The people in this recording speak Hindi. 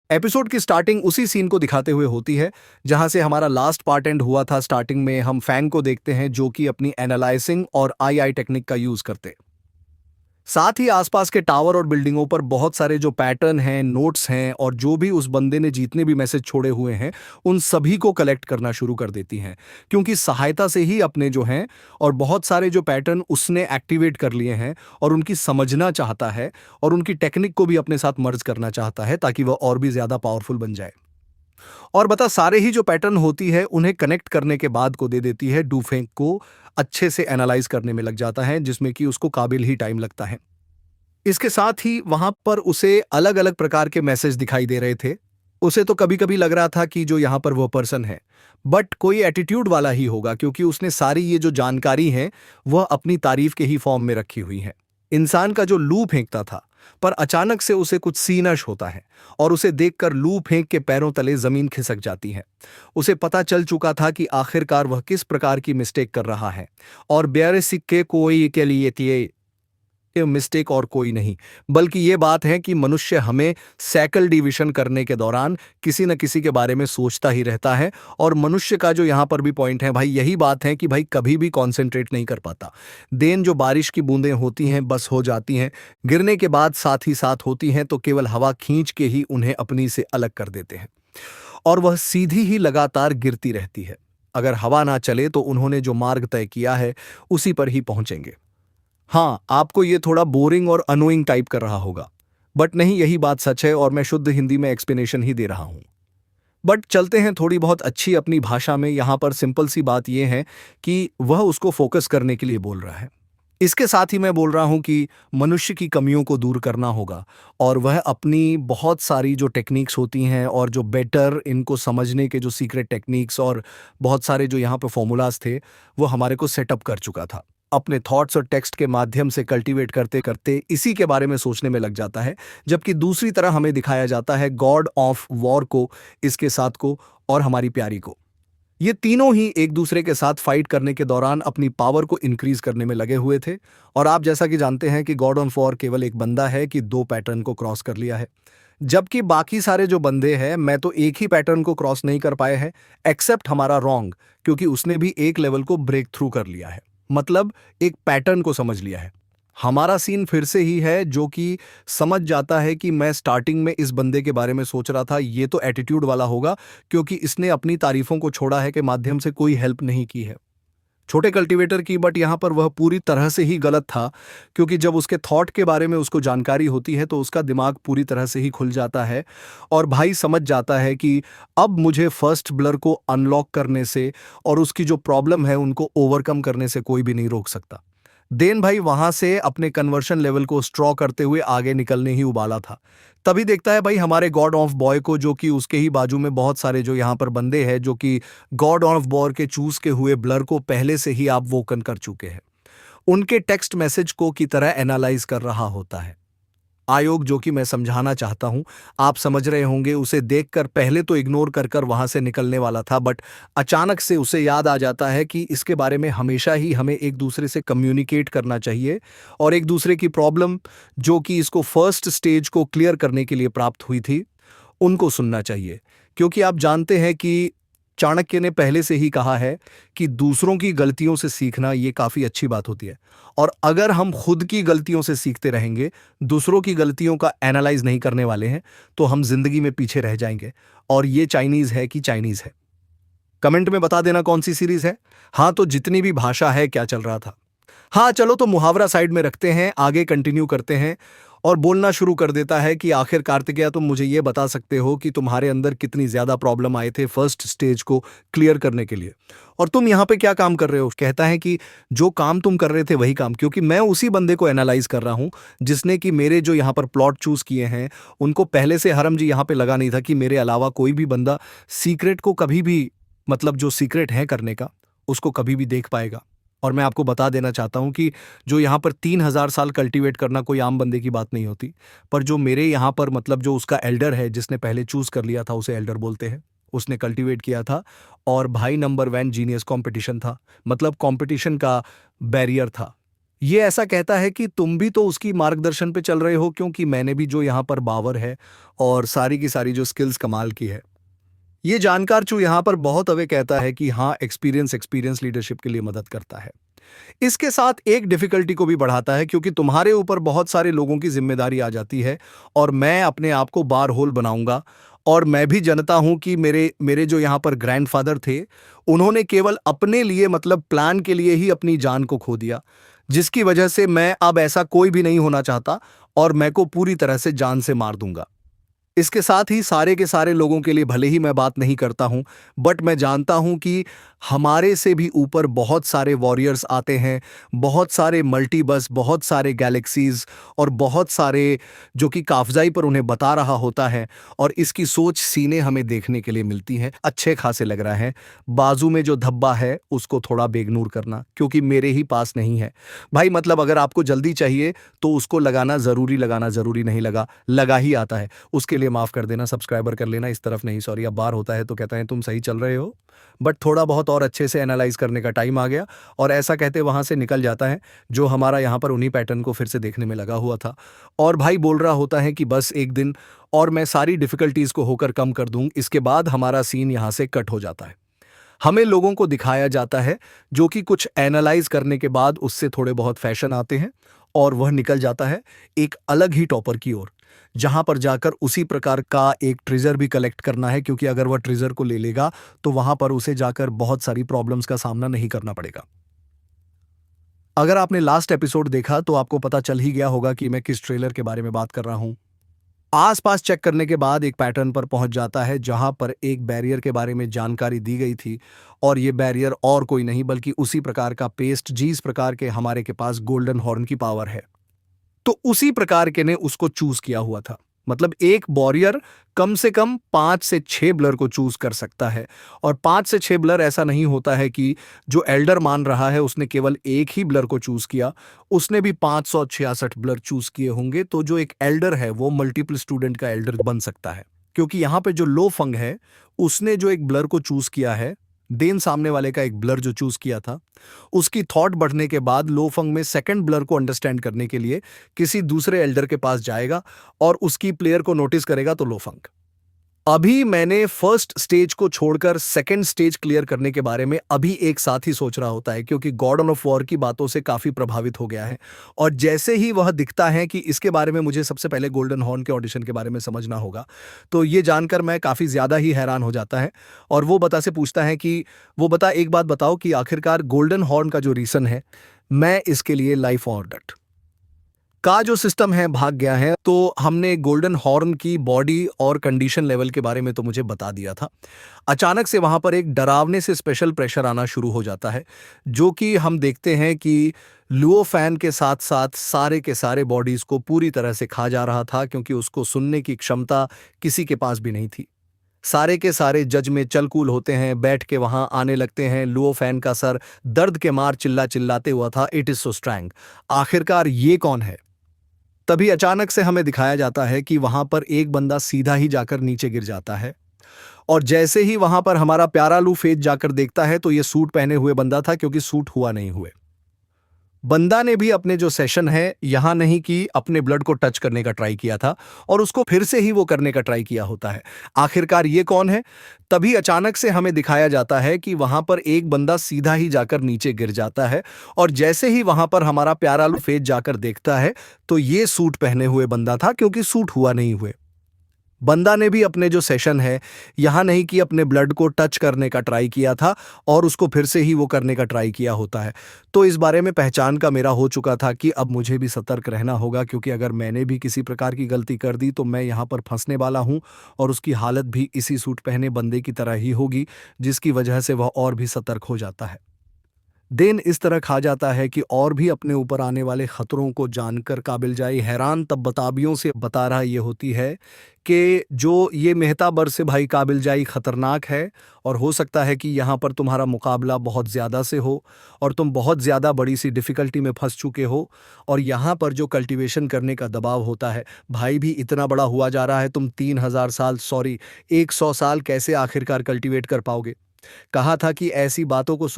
एपिसोड की स्टार्टिंग उसी सीन को दिखाते हुए होती है जहां से हमारा लास्ट पार्ट एंड हुआ था। स्टार्टिंग में हम फैंग को देखते हैं जो कि अपनी एनालाइजिंग और आई टेक्निक का यूज करते, साथ ही आसपास के टावर और बिल्डिंगों पर बहुत सारे जो पैटर्न हैं, नोट्स हैं और जो भी उस बंदे ने जितने भी मैसेज छोड़े हुए हैं उन सभी को कलेक्ट करना शुरू कर देती हैं, क्योंकि सहायता से ही अपने जो हैं और बहुत सारे जो पैटर्न उसने एक्टिवेट कर लिए हैं और उनकी समझना चाहता है और उनकी टेक्निक को भी अपने साथ मर्ज करना चाहता है ताकि वह और भी ज्यादा पावरफुल बन जाए। और बता सारे ही जो पैटर्न होती है उन्हें कनेक्ट करने के बाद को दे देती है। डूफेंग को अच्छे से एनालाइज करने में लग जाता है जिसमें कि उसको काबिल ही टाइम लगता है। इसके साथ ही वहां पर उसे अलग अलग प्रकार के मैसेज दिखाई दे रहे थे। उसे तो कभी कभी लग रहा था कि जो यहाँ पर वो पर्सन है बट कोई एटीट्यूड वाला ही होगा, क्योंकि उसने सारी ये जो जानकारी है वह अपनी तारीफ के ही फॉर्म में रखी हुई है। इंसान का जो लू फेंकता था पर अचानक से उसे कुछ सीनश होता है और उसे देखकर लू फेंक के पैरों तले जमीन खिसक जाती है। उसे पता चल चुका था कि आखिरकार वह किस प्रकार की मिस्टेक कर रहा है और बेरे सिक्के कोई के लिए मिस्टेक और कोई नहीं, बल्कि ये बात है कि मनुष्य हमें सैकल डिविजन करने के दौरान किसी न किसी के बारे में सोचता ही रहता है। और मनुष्य का जो यहाँ पर भी पॉइंट है भाई यही बात है कि भाई कभी भी कॉन्सेंट्रेट नहीं कर पाता। देन जो बारिश की बूंदें होती हैं बस हो जाती हैं, गिरने के बाद साथ ही साथ होती हैं तो केवल हवा खींच के ही उन्हें अपनी से अलग कर देते हैं और वह सीधी ही लगातार गिरती रहती है। अगर हवा ना चले तो उन्होंने जो मार्ग तय किया है उसी पर ही पहुंचेंगे। हाँ, आपको ये थोड़ा बोरिंग और अनोइंग टाइप कर रहा होगा, बट नहीं, यही बात सच है और मैं शुद्ध हिंदी में एक्सप्लेनेशन ही दे रहा हूं। बट चलते हैं थोड़ी बहुत अच्छी अपनी भाषा में। यहां पर सिंपल सी बात यह है कि वह उसको फोकस करने के लिए बोल रहा है। इसके साथ ही मैं बोल रहा हूं कि मनुष्य की कमियों को दूर करना होगा और वह अपनी बहुत सारी जो टेक्निक्स होती हैं और जो बेटर इनको समझने के जो सीक्रेट टेक्निक्स और बहुत सारे जो यहाँ पे फॉर्मूलाज थे वो हमारे को सेटअप कर चुका था। अपने थॉट्स और टेक्स्ट के माध्यम से कल्टीवेट करते करते इसी के बारे में सोचने में लग जाता है, जबकि दूसरी तरह हमें दिखाया जाता है गॉड ऑफ वॉर को, इसके साथ को और हमारी प्यारी को। ये तीनों ही एक दूसरे के साथ फाइट करने के दौरान अपनी पावर को इंक्रीज करने में लगे हुए थे। और आप जैसा कि जानते हैं कि गॉड ऑफ वॉर केवल एक बंदा है कि दो पैटर्न को क्रॉस कर लिया है, जबकि बाकी सारे जो बंदे हैं मैं तो एक ही पैटर्न को क्रॉस नहीं कर पाए हैं, एक्सेप्ट हमारा रॉन्ग, क्योंकि उसने भी एक लेवल को ब्रेक थ्रू कर लिया है, मतलब एक पैटर्न को समझ लिया है। हमारा सीन फिर से ही है जो कि समझ जाता है कि मैं स्टार्टिंग में इस बंदे के बारे में सोच रहा था ये तो एटीट्यूड वाला होगा, क्योंकि इसने अपनी तारीफों को छोड़ा है के माध्यम से कोई हेल्प नहीं की है छोटे कल्टीवेटर की। बट यहाँ पर वह पूरी तरह से ही गलत था, क्योंकि जब उसके थॉट के बारे में उसको जानकारी होती है तो उसका दिमाग पूरी तरह से ही खुल जाता है और भाई समझ जाता है कि अब मुझे फर्स्ट ब्लर को अनलॉक करने से और उसकी जो प्रॉब्लम है उनको ओवरकम करने से कोई भी नहीं रोक सकता। देन भाई वहां से अपने कन्वर्शन लेवल को स्ट्रॉ करते हुए आगे निकलने ही उबाला था। तभी देखता है भाई हमारे गॉड ऑफ बॉय को, जो कि उसके ही बाजू में बहुत सारे जो यहाँ पर बंदे हैं जो कि गॉड ऑफ वॉर के चूज के हुए ब्लर को पहले से ही आप वोकन कर चुके हैं, उनके टेक्स्ट मैसेज को की तरह एनालाइज कर रहा होता है। आयोग जो कि मैं समझाना चाहता हूं, आप समझ रहे होंगे, उसे देखकर पहले तो इग्नोर कर कर वहां से निकलने वाला था, बट अचानक से उसे याद आ जाता है कि इसके बारे में हमेशा ही हमें एक दूसरे से कम्युनिकेट करना चाहिए और एक दूसरे की प्रॉब्लम जो कि इसको फर्स्ट स्टेज को क्लियर करने के लिए प्राप्त हुई थी उनको सुनना चाहिए। क्योंकि आप जानते हैं कि चाणक्य ने पहले से ही कहा है कि दूसरों की गलतियों से सीखना ये काफी अच्छी बात होती है, और अगर हम खुद की गलतियों से सीखते रहेंगे, दूसरों की गलतियों का एनालाइज नहीं करने वाले हैं, तो हम जिंदगी में पीछे रह जाएंगे। और ये चाइनीज है कि चाइनीज है? कमेंट में बता देना कौन सी सीरीज है। हाँ, तो जितनी भी भाषा है क्या चल रहा था। हाँ चलो, तो मुहावरा साइड में रखते हैं, आगे कंटिन्यू करते हैं। और बोलना शुरू कर देता है कि आखिर कार्तिकेय तुम मुझे ये बता सकते हो कि तुम्हारे अंदर कितनी ज्यादा प्रॉब्लम आए थे फर्स्ट स्टेज को क्लियर करने के लिए, और तुम यहाँ पे क्या काम कर रहे हो। कहता है कि जो काम तुम कर रहे थे वही काम, क्योंकि मैं उसी बंदे को एनालाइज कर रहा हूँ जिसने कि मेरे जो यहाँ पर प्लॉट चूज किए हैं उनको पहले से हरम जी यहाँ पे लगा नहीं था कि मेरे अलावा कोई भी बंदा सीक्रेट को कभी भी, मतलब जो सीक्रेट है करने का, उसको कभी भी देख पाएगा। और मैं आपको बता देना चाहता हूं कि जो यहाँ पर 3000 साल कल्टीवेट करना कोई आम बंदे की बात नहीं होती, पर जो मेरे यहाँ पर मतलब जो उसका एल्डर है जिसने पहले चूज कर लिया था, उसे एल्डर बोलते हैं, उसने कल्टीवेट किया था। और भाई नंबर 1 जीनियस कंपटीशन था, मतलब कंपटीशन का बैरियर था। ये ऐसा कहता है कि तुम भी तो उसकी मार्गदर्शन पे चल रहे हो, क्योंकि मैंने भी जो यहाँ पर पावर है और सारी की सारी जो स्किल्स कमाल की है। ये जानकार जो यहाँ पर बहुत अवे कहता है कि हाँ, एक्सपीरियंस एक्सपीरियंस लीडरशिप के लिए मदद करता है। इसके साथ एक डिफिकल्टी को भी बढ़ाता है, क्योंकि तुम्हारे ऊपर बहुत सारे लोगों की जिम्मेदारी आ जाती है और मैं अपने आप को बार होल बनाऊंगा। और मैं भी जानता हूं कि मेरे मेरे जो यहाँ पर ग्रैंडफादर थे, उन्होंने केवल अपने लिए मतलब प्लान के लिए ही अपनी जान को खो दिया, जिसकी वजह से मैं अब ऐसा कोई भी नहीं होना चाहता और मैं को पूरी तरह से जान से मार दूंगा। इसके साथ ही सारे के सारे लोगों के लिए भले ही मैं बात नहीं करता हूं, बट मैं जानता हूं कि हमारे से भी ऊपर बहुत सारे वॉरियर्स आते हैं, बहुत सारे मल्टीबस, बहुत सारे गैलेक्सीज और बहुत सारे जो कि काफजाई पर उन्हें बता रहा होता है। और इसकी सोच सीने हमें देखने के लिए मिलती है। अच्छे खासे लग रहा है। बाजू में जो धब्बा है उसको थोड़ा बेइग्नोर करना, क्योंकि मेरे ही पास नहीं है भाई। मतलब अगर आपको जल्दी चाहिए तो उसको लगाना ज़रूरी नहीं, लगा ही आता है। उसके लिए माफ़ कर देना, सब्सक्राइबर कर लेना। इस तरफ नहीं, सॉरी। अब बार होता है तो कहता है तुम सही चल रहे हो, बट थोड़ा बहुत और अच्छे से एनालाइज करने का टाइम आ गया और ऐसा कहते वहाँ से निकल जाता है जो हमारा यहाँ पर उन्हीं पैटर्न को फिर से देखने में लगा हुआ था। और भाई बोल रहा होता है कि बस एक दिन और मैं सारी डिफ़िकल्टीज़ को होकर कम कर दूँ। इसके बाद हमारा सीन यहाँ से कट हो जाता है। हमें लोगों को दिखाया जाता है जो कि कुछ एनालाइज करने के बाद उससे थोड़े बहुत फैशन आते हैं और वह निकल जाता है एक अलग ही टॉपर की ओर, जहां पर जाकर उसी प्रकार का एक ट्रेजर भी कलेक्ट करना है, क्योंकि अगर वह ट्रेजर को ले लेगा तो वहां पर उसे जाकर बहुत सारी प्रॉब्लम्स का सामना नहीं करना पड़ेगा। अगर आपने लास्ट एपिसोड देखा तो आपको पता चल ही गया होगा कि मैं किस ट्रेलर के बारे में बात कर रहा हूं। आसपास चेक करने के बाद एक पैटर्न पर पहुंच जाता है जहां पर एक बैरियर के बारे में जानकारी दी गई थी, और ये बैरियर और कोई नहीं बल्कि उसी प्रकार का पेस्ट जिस प्रकार के हमारे के पास गोल्डन हॉर्न की पावर है। तो उसी प्रकार के ने उसको चूज किया हुआ था। मतलब एक वॉरियर कम से कम 5 से 6 ब्लर को चूज कर सकता है, और 5 से 6 ब्लर ऐसा नहीं होता है कि जो एल्डर मान रहा है उसने केवल एक ही ब्लर को चूज किया, उसने भी 566 ब्लर चूज किए होंगे। तो जो एक एल्डर है वो मल्टीपल स्टूडेंट का एल्डर बन सकता है, क्योंकि यहाँ पे जो लो फंग है उसने जो एक ब्लर को चूज किया है, देन सामने वाले का एक ब्लर जो चूज किया था, उसकी थॉट बढ़ने के बाद लो फंग में सेकंड ब्लर को अंडरस्टैंड करने के लिए किसी दूसरे एल्डर के पास जाएगा और उसकी प्लेयर को नोटिस करेगा तो लो फंग। अभी मैंने फर्स्ट स्टेज को छोड़कर सेकंड स्टेज क्लियर करने के बारे में अभी एक साथ ही सोच रहा होता है, क्योंकि गॉड ऑफ वॉर की बातों से काफी प्रभावित हो गया है। और जैसे ही वह दिखता है कि इसके बारे में मुझे सबसे पहले गोल्डन हॉर्न के ऑडिशन के बारे में समझना होगा, तो ये जानकर मैं काफी ज्यादा ही हैरान हो जाता है। और वो बता से पूछता है कि वो बता, एक बात बताओ कि आखिरकार गोल्डन हॉर्न का जो रीजन है, मैं इसके लिए लाइफ ऑर्डर का जो सिस्टम है भाग गया है। तो हमने गोल्डन हॉर्न की बॉडी और कंडीशन लेवल के बारे में तो मुझे बता दिया था। अचानक से वहां पर एक डरावने से स्पेशल प्रेशर आना शुरू हो जाता है, जो कि हम देखते हैं कि लुओ फैन के साथ साथ सारे के सारे बॉडीज को पूरी तरह से खा जा रहा था, क्योंकि उसको सुनने की क्षमता किसी के पास भी नहीं थी। सारे के सारे जज में चलकूल होते हैं, बैठ के वहां आने लगते हैं। लुओ फैन का सर दर्द के मार चिल्लाते हुआ था, इट इज सो स्ट्रैंग, आखिरकार ये कौन है। तभी अचानक से हमें दिखाया जाता है कि वहां पर एक बंदा सीधा ही जाकर नीचे गिर जाता है, और जैसे ही वहां पर हमारा प्यारा लू फेज जाकर देखता है तो ये सूट पहने हुए बंदा था, क्योंकि सूट हुआ नहीं हुए। बंदा ने भी अपने जो सेशन है यहां नहीं कि अपने ब्लड को टच करने का ट्राई किया था, और उसको फिर से ही वो करने का ट्राई किया होता है। आखिरकार ये कौन है। तभी अचानक से हमें दिखाया जाता है कि वहां पर एक बंदा सीधा ही जाकर नीचे गिर जाता है, और जैसे ही वहां पर हमारा प्यारा फेज जाकर देखता है तो ये सूट पहने हुए बंदा था, क्योंकि सूट हुआ नहीं हुए। बंदा ने भी अपने जो सेशन है यहां नहीं कि अपने ब्लड को टच करने का ट्राई किया था, और उसको फिर से ही वो करने का ट्राई किया होता है। तो इस बारे में पहचान का मेरा हो चुका था कि अब मुझे भी सतर्क रहना होगा, क्योंकि अगर मैंने भी किसी प्रकार की गलती कर दी तो मैं यहाँ पर फंसने वाला हूँ, और उसकी हालत भी इसी सूट पहने बंदे की तरह ही होगी, जिसकी वजह से वह और भी सतर्क हो जाता है। देन इस तरह खा जाता है कि और भी अपने ऊपर आने वाले खतरों को जानकर काबिल जाई हैरान तब बताबियों से बता रहा ये होती है कि जो ये मेहता बर से भाई काबिल जाई खतरनाक है, और हो सकता है कि यहाँ पर तुम्हारा मुकाबला बहुत ज़्यादा से हो और तुम बहुत ज़्यादा बड़ी सी डिफ़िकल्टी में फंस चुके हो, और यहाँ पर जो कल्टीवेशन करने का दबाव होता है भाई भी इतना बड़ा हुआ जा रहा है, तुम 3000 साल, सॉरी 100 साल कैसे आखिरकार कल्टीवेट कर पाओगे। कहा था कि ऐसी बातों को सुन